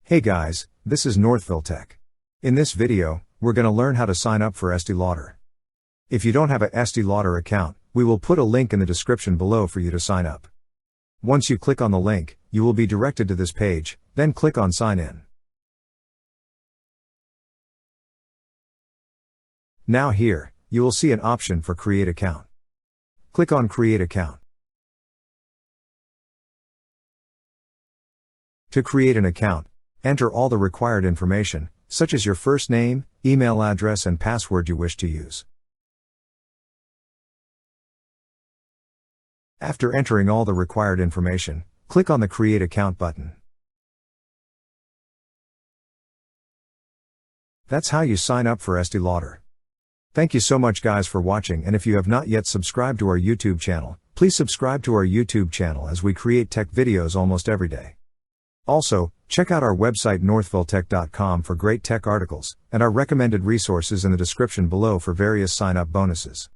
Hey guys, this is Northville Tech. In this video, we're going to learn how to sign up for Estee Lauder. If you don't have a Estee Lauder account, we will put a link in the description below for you to sign up. Once you click on the link, you will be directed to this page, then click on Sign In. Now here, you will see an option for Create Account. Click on Create Account. To create an account, enter all the required information, such as your first name, email address and password you wish to use. After entering all the required information, click on the Create Account button. That's how you sign up for Estee Lauder. Thank you so much guys for watching, and if you have not yet subscribed to our YouTube channel, please subscribe to our YouTube channel as we create tech videos almost every day. Also, check out our website northvilletech.com for great tech articles, and our recommended resources in the description below for various sign-up bonuses.